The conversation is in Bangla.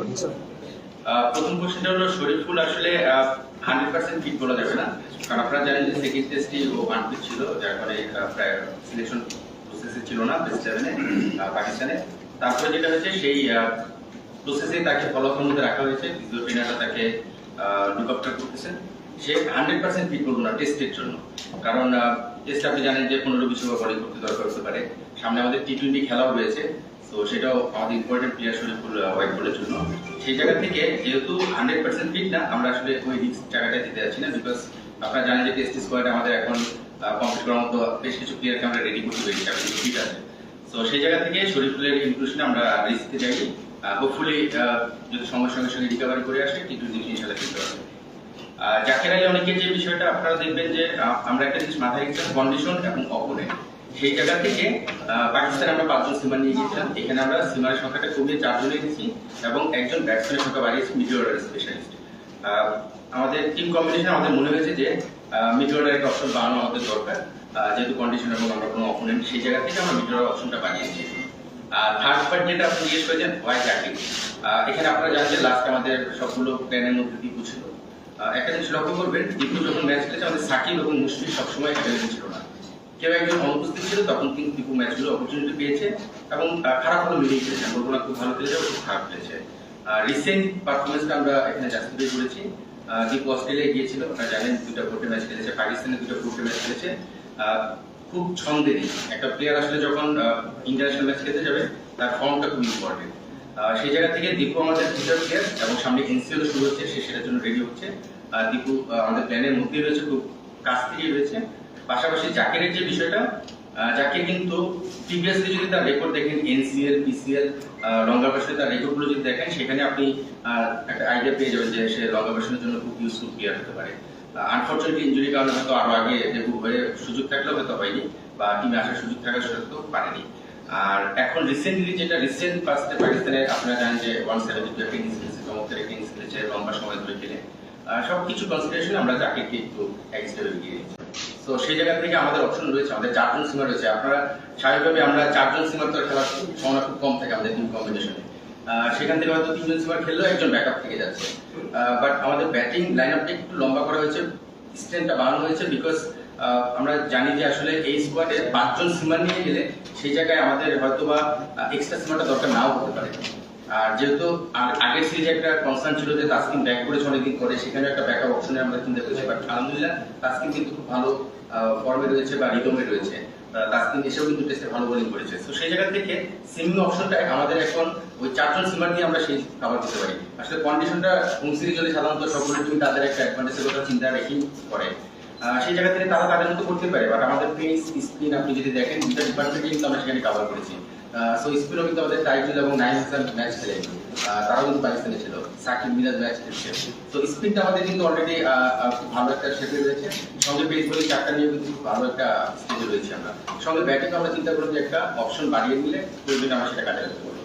করবেন স্যার। প্রথম কোশ্চেনটা হলো শরীফুল আসলে 100% ফিট বলা যাবে না, কারণ আপনারা জানেন যে সেকেন্ড টেস্টে ও আনফিট ছিল, যার কারণে প্রায় সিলেকশন প্রসেসে ছিল না বেস্ট 11-এ পাকিস্তানে। তারপরে যেটা হয়েছে সেই প্রসেসে তাকে ফলাফল মধ্যে রাখা হয়েছে, ফিজিও ট্রেনাররা তাকে লুক আফটার করতেছেন। সে 100% ফিট বলবো না টেস্টের জন্য, কারণ টেস্ট আপনি জানেন যে 15-20 ওভার বোলিং করতে দরকার হতে পারে, সামনে আমাদের টি20 খেলাও রয়েছে, তো সেটাও আমাদের ইম্পর্টেন্ট প্লেয়ার শরীফুল হোয়াইট বলের জন্য। সেই জায়গা থেকে যেহেতু 100% ফিট না, আমরা আসলে ওই রিস্ক জায়গাটা দিতে যাচ্ছি না, বিকজ আপনারা জানেন যে টেস্ট স্কোয়াডে আমাদের এখন কমপ্লিট করার মতো বেশ কিছু প্লেয়ারকে আমরা রেডি করতে পেরেছি, আপনি ফিট আছে। তো সেই জায়গা থেকে শরীফুলের ইনক্লুশনে আমরা রিস্কতে যাই, হোপফুলি যদি সময়ের সঙ্গে সঙ্গে রিকভারি করে আসে টি20 ইনশাআল্লাহ খেলতে পারবে। জাকের আলী অনেকের যে বিষয়টা আপনারা দেখবেন যে আমরা একটা জিনিস মাথায় রেখেছিলাম, কন্ডিশন এবং অপোনেন্ট। সেই জায়গা থেকে পাকিস্তানে আমরা 5 জন সিমার নিয়ে গিয়েছিলাম, এখানে আমরা সিমারের সংখ্যাটা কমিয়ে 4 জনে এনেছি এবং একজন ব্যাটসম্যানের সংখ্যা বাড়িয়েছি, মিডল অর্ডার স্পেশালিস্ট। আমাদের টিম কম্বিনেশন আমাদের মনে হয়েছে যে মিডল অর্ডার একটা অপশন বাড়ানো আমাদের দরকার, যেহেতু কন্ডিশন এবং আমরা কোনো অপোনেন্ট, সেই জায়গা থেকে আমরা মিডল অর্ডার অপশনটা বাড়িয়েছি। থার্ড পার্ট যেটা আপনি জিজ্ঞেস করেছেন হোয়াইট জাকির, এখানে আপনারা জানেন যে লাস্ট আমাদের সবগুলো প্ল্যানের মধ্যে দীপু ছিল। একটা জিনিস লক্ষ্য করবেন, দীপু যখন ম্যাচ খেলেছে আমাদের সাকিব এবং মুশফিক সবসময় অ্যাভেলেবল ছিল না, কেউ একজন অনুপস্থিত ছিল, তখন কিন্তু দীপু ম্যাচগুলো অপরচুনিটি পেয়েছে এবং খারাপ হলো মিলিয়ে খেলেছে, বলবো না খুব ভালো খেলেছে, খুব খারাপ খেলেছে। রিসেন্ট পারফরমেন্সটা আমরা এখানে জাস্টিফাই করেছি। দীপু অস্ট্রেলিয়ায় গিয়েছিল, আপনারা জানেন 2টা ভোটে ম্যাচ খেলেছে, পাকিস্তানে 2টা ভোটে ম্যাচ খেলেছে। খুব ছন্দে নেই, একটা প্লেয়ার আসলে যখন ইন্টারন্যাশনাল ম্যাচ খেলতে যাবে তার ফর্মটা খুব ইম্পর্টেন্ট। সেই জায়গা থেকে দীপু আমাদের ফিউচার প্লেয়ার এবং সামনে এনসিএল শুরু হচ্ছে, সে সেটার জন্য রেডি হচ্ছে। দীপু আমাদের প্ল্যানের মধ্যেই রয়েছে, খুব কাছ থেকেই রয়েছে। পাশাপাশি জাকিরের যে বিষয়টা, জাকির কিন্তু প্রিভিয়াসলি যদি তার রেকর্ড দেখেন, এনসিএল, পিসিএল, লঙ্গা ভার্সনে তার রেকর্ডগুলো যদি দেখেন, সেখানে আপনি একটা আইডিয়া পেয়ে যাবেন যে সে লঙ্গা ভার্সনের জন্য খুব ইউজফুল প্লেয়ার হতে পারে। আনফর্চুনেটলি ইনজুরির কারণে হয়তো আরো আগে ডেবু হয়ে সুযোগ থাকলেও হয়তো হয়নি, বা টিমে আসার সুযোগ থাকার সত্ত্বেও পারেনি। আর এখন রিসেন্টলি যেটা রিসেন্ট ফার্স্টে পাকিস্তানে আপনারা জানেন যে 172 একটা ইনিংস খেলেছে, চমৎকার একটা ইনিংস খেলেছে লম্বা সময় ধরে খেলে। সবকিছু কনসিডারেশনে আমরা জাকিরকে একটু এক স্টেপে এগিয়ে দিচ্ছি। তো সেই জায়গা থেকে আমাদের অপশন রয়েছে, আমাদের 4 জন সিমার রয়েছে। আপনারা স্বাভাবিকভাবে আমরা 4 জন সিমার তো খেলার সম্ভাবনা খুব কম থাকে আমাদের টিম কম্বিনেশনে, সেখান থেকে হয়তো 3 জন সিমার খেললেও একজন ব্যাকআপ থেকে যাচ্ছে। বাট আমাদের ব্যাটিং লাইন আপটা একটু লম্বা করা হয়েছে, স্ট্রেন্থটা বাড়ানো হয়েছে, বিকজ আমরা জানি যে আসলে এই স্কোয়াডে 5 জন সিমার নিয়ে গেলে সেই জায়গায় আমাদের হয়তোবা এক্সট্রা সিমারটা দরকার নাও হতে পারে। আর যেহেতু আগের সিরিজে একটা কনসার্ন ছিল যে তাসকিন ব্যাক করেছে অনেকদিন করে, সেখানে একটা ব্যাকআপ অপশনে আমরা চিন্তা করেছি, বাট আলহামদুলিল্লাহ তাসকিন কিন্তু খুব ভালো ফর্মে রয়েছে বা রিদমে রয়েছে। তাসকিন এসেও কিন্তু টেস্টে ভালো বোলিং করেছে। তো সেই জায়গা থেকে সিমিং অপশনটা আমাদের এখন ওই 4 জন সিমার দিয়ে আমরা সেই কভার করতে পারি। আসলে কন্ডিশনটা হোম সিরিজ হলে সাধারণত সবগুলো টিম তাদের একটা অ্যাডভান্টেজের কথা চিন্তা রেখেই করে, সেই জায়গা থেকে তারা তাদের মতো করতে পারে। বাট আমাদের পেস স্পিন আপনি যদি দেখেন, 2টা ডিপার্টমেন্টে কিন্তু আমরা সেখানে কভার করেছি। সো স্পিনও কিন্তু আমাদের টাইটুল এবং 9 হাসান ম্যাচ খেলে, তারাও কিন্তু পাকিস্তানে ছিল, সাকিব মিরাজ ম্যাচ খেলছে। তো স্পিনটা আমাদের কিন্তু অলরেডি খুব ভালো একটা শেপে রয়েছে, সঙ্গে পেস বলি 4টা নিয়ে কিন্তু খুব ভালো একটা স্টেজে রয়েছে আমরা। সঙ্গে ব্যাটিং আমরা চিন্তা করি যে একটা অপশন বাড়িয়ে নিলে প্রয়োজনে আমরা সেটা কাজে লাগাতে পারবো।